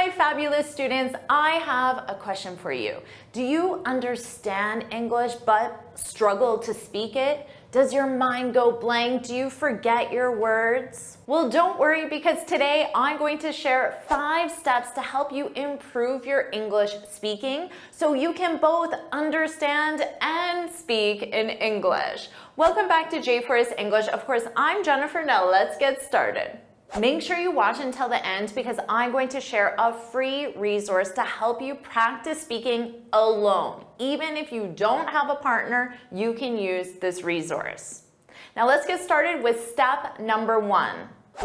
my fabulous students, I have a question for you. Do you understand English but struggle to speak it? Does your mind go blank? Do you forget your words? Well, don't worry, because today I'm going to share 5 steps to help you improve your English speaking so you can both understand and speak in English. Welcome back to JForrest English. Of course, I'm Jennifer. Now let's get started. Make sure you watch until the end because I'm going to share a free resource to help you practice speaking alone. Even if you don't have a partner, you can use this resource. Now let's get started with step number 1.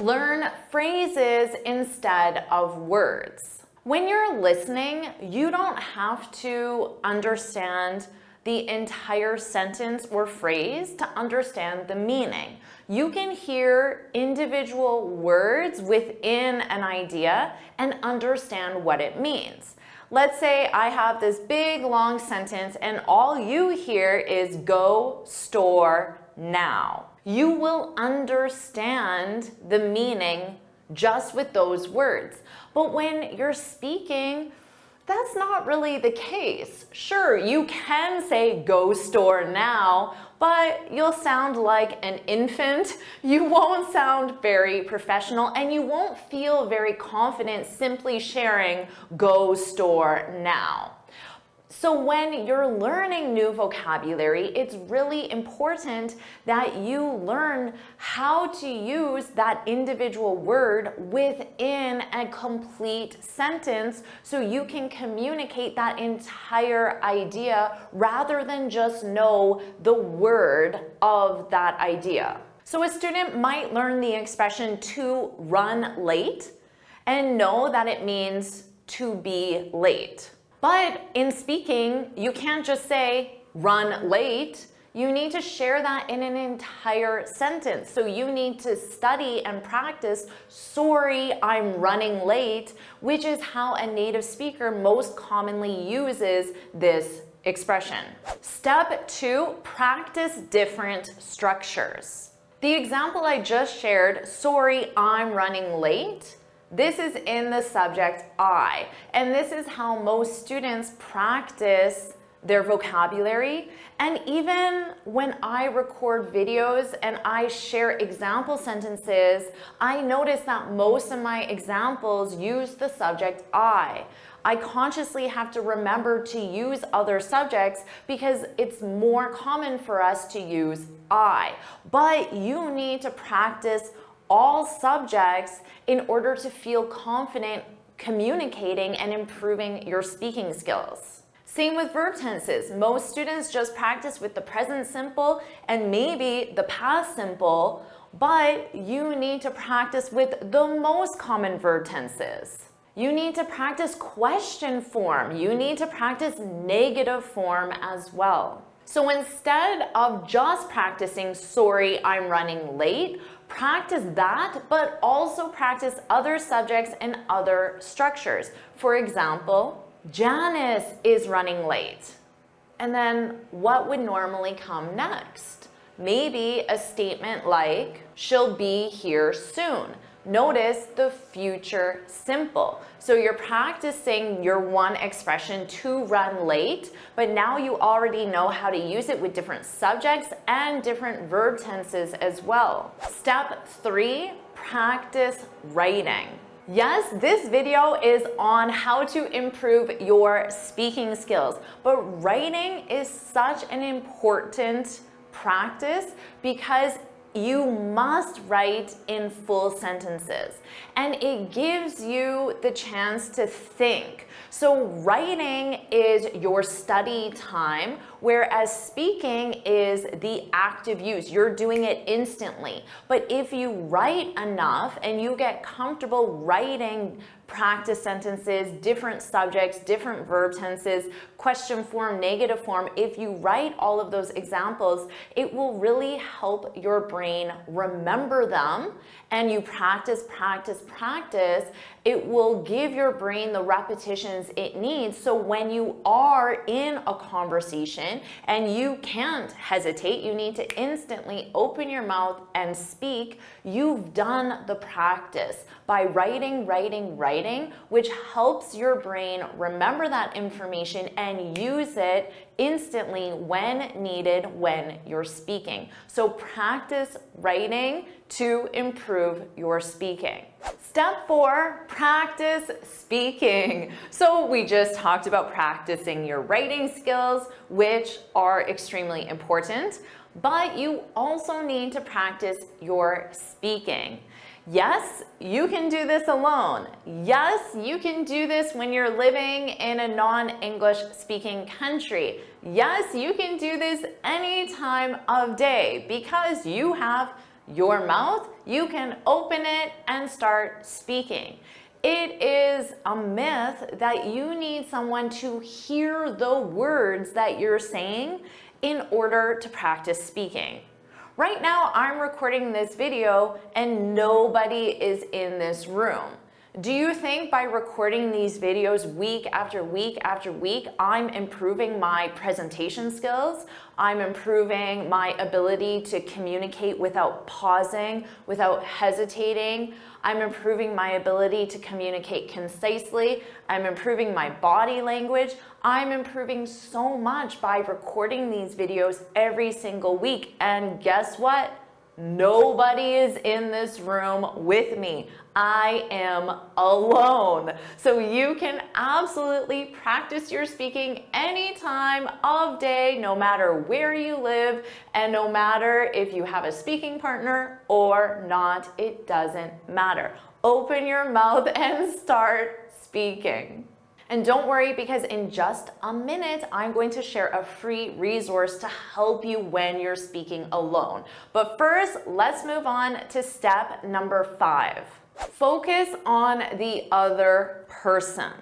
Learn phrases instead of words. When you're listening, you don't have to understand the entire sentence or phrase to understand the meaning. You can hear individual words within an idea and understand what it means. Let's say I have this big long sentence and all you hear is go store now. You will understand the meaning just with those words. But when you're speaking, that's not really the case. Sure, you can say go store now, but you'll sound like an infant. You won't sound very professional and you won't feel very confident simply sharing go store now. So when you're learning new vocabulary, it's really important that you learn how to use that individual word within a complete sentence so you can communicate that entire idea rather than just know the word of that idea. So a student might learn the expression to run late and know that it means to be late. But in speaking, you can't just say run late. You need to share that in an entire sentence. So you need to study and practice, sorry, I'm running late, which is how a native speaker most commonly uses this expression. Step 2, practice different structures. The example I just shared, sorry, I'm running late, this is in the subject I, and this is how most students practice their vocabulary. And even when I record videos and I share example sentences, I notice that most of my examples use the subject I. I consciously have to remember to use other subjects because it's more common for us to use I. But you need to practice all subjects in order to feel confident communicating and improving your speaking skills. Same with verb tenses. Most students just practice with the present simple and maybe the past simple, but you need to practice with the most common verb tenses. You need to practice question form. You need to practice negative form as well. So instead of just practicing sorry, I'm running late, practice that, but also practice other subjects and other structures. For example, Janice is running late. And then what would normally come next? Maybe a statement like, she'll be here soon. Notice the future simple. So you're practicing your one expression to run late, but now you already know how to use it with different subjects and different verb tenses as well. Step 3, practice writing. Yes, this video is on how to improve your speaking skills, but writing is such an important practice because you must write in full sentences and it gives you the chance to think. So writing is your study time, whereas speaking is the active use. You're doing it instantly. But if you write enough and you get comfortable writing practice sentences, different subjects, different verb tenses, question form, negative form, if you write all of those examples, it will really help your brain remember them, and you practice, practice, practice, It will give your brain the repetitions it needs, so when you are in a conversation and you can't hesitate, you need to instantly open your mouth and speak. You've done the practice by writing, which helps your brain remember that information and use it instantly when needed when you're speaking. So practice writing to improve your speaking. Step 4, practice speaking. So we just talked about practicing your writing skills, which are extremely important, but you also need to practice your speaking. Yes, you can do this alone. Yes, you can do this when you're living in a non-English speaking country. Yes, you can do this any time of day because you have your mouth, you can open it and start speaking. It is a myth that you need someone to hear the words that you're saying in order to practice speaking. Right now, I'm recording this video and nobody is in this room. Do you think by recording these videos week after week after week, I'm improving my presentation skills? I'm improving my ability to communicate without pausing, without hesitating. I'm improving my ability to communicate concisely. I'm improving my body language. I'm improving so much by recording these videos every single week. And guess what? Nobody is in this room with me. I am alone. So you can absolutely practice your speaking any time of day, no matter where you live, and no matter if you have a speaking partner or not, it doesn't matter. Open your mouth and start speaking. And don't worry, because in just a minute, I'm going to share a free resource to help you when you're speaking alone. But first, let's move on to step number 5. Focus on the other person.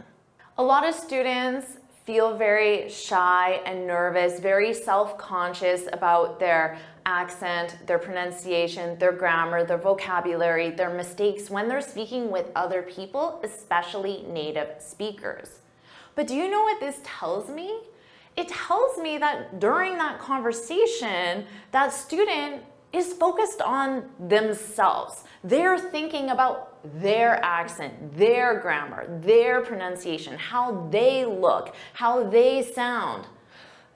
A lot of students feel very shy and nervous, very self-conscious about their accent, their pronunciation, their grammar, their vocabulary, their mistakes when they're speaking with other people, especially native speakers. But do you know what this tells me? It tells me that during that conversation, that student is focused on themselves. They're thinking about their accent, their grammar, their pronunciation, how they look, how they sound.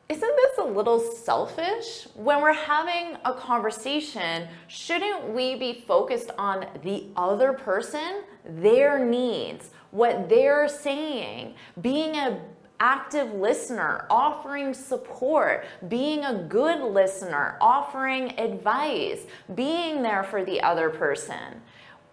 Isn't this a little selfish? When we're having a conversation, shouldn't we be focused on the other person, their needs, what they're saying, being an active listener, offering support, being a good listener, offering advice, being there for the other person?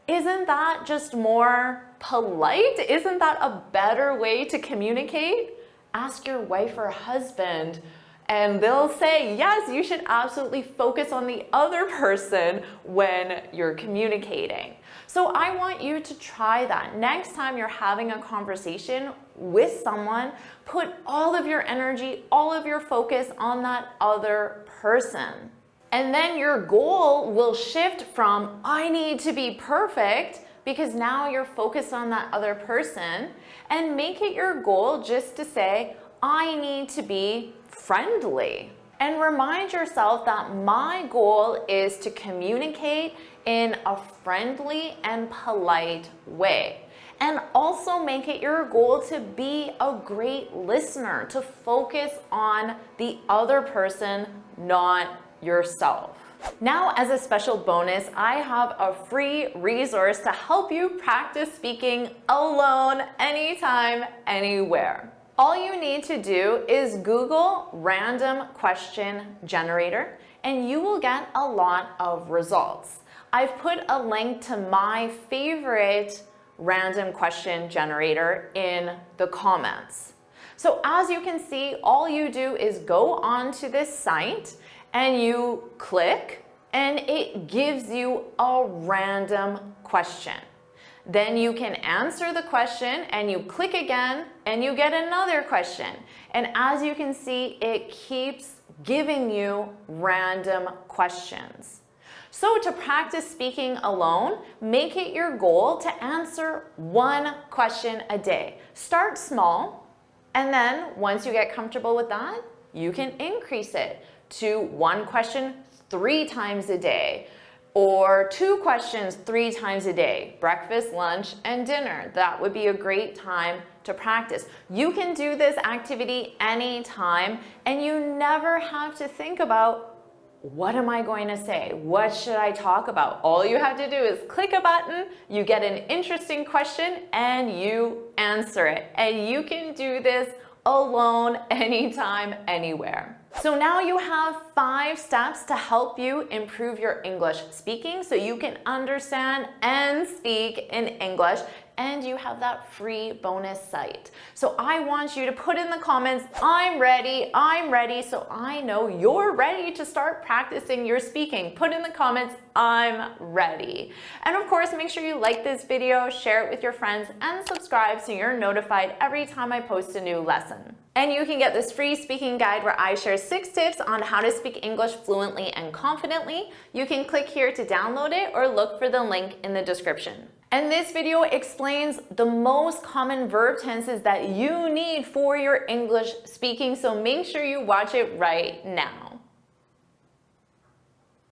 Isn't that just more polite? Isn't that a better way to communicate? Ask your wife or husband and they'll say, yes, you should absolutely focus on the other person when you're communicating. So I want you to try that. Next time you're having a conversation with someone, put all of your energy, all of your focus on that other person. And then your goal will shift from, I need to be perfect, because now you're focused on that other person, and make it your goal just to say, I need to be friendly. And remind yourself that my goal is to communicate in a friendly and polite way. And also make it your goal to be a great listener, to focus on the other person, not yourself. Now, as a special bonus, I have a free resource to help you practice speaking alone, anytime, anywhere. All you need to do is Google random question generator and you will get a lot of results. I've put a link to my favorite random question generator in the comments. So as you can see, all you do is go onto this site and you click and it gives you a random question. Then you can answer the question and you click again and you get another question. And as you can see, it keeps giving you random questions. So to practice speaking alone, make it your goal to answer one question a day. Start small, and then once you get comfortable with that, you can increase it to one question 3 times a day, or 2 questions 3 times a day, breakfast, lunch, and dinner. That would be a great time to practice. You can do this activity anytime, and you never have to think about, what am I going to say? What should I talk about? All you have to do is click a button, you get an interesting question, and you answer it. And you can do this alone, anytime, anywhere. So now you have 5 steps to help you improve your English speaking so you can understand and speak in English, and you have that free bonus site. So I want you to put in the comments, I'm ready, so I know you're ready to start practicing your speaking. Put in the comments, I'm ready. And of course, make sure you like this video, share it with your friends, and subscribe so you're notified every time I post a new lesson. And you can get this free speaking guide where I share 6 tips on how to speak English fluently and confidently. You can click here to download it or look for the link in the description. And this video explains the most common verb tenses that you need for your English speaking, so make sure you watch it right now.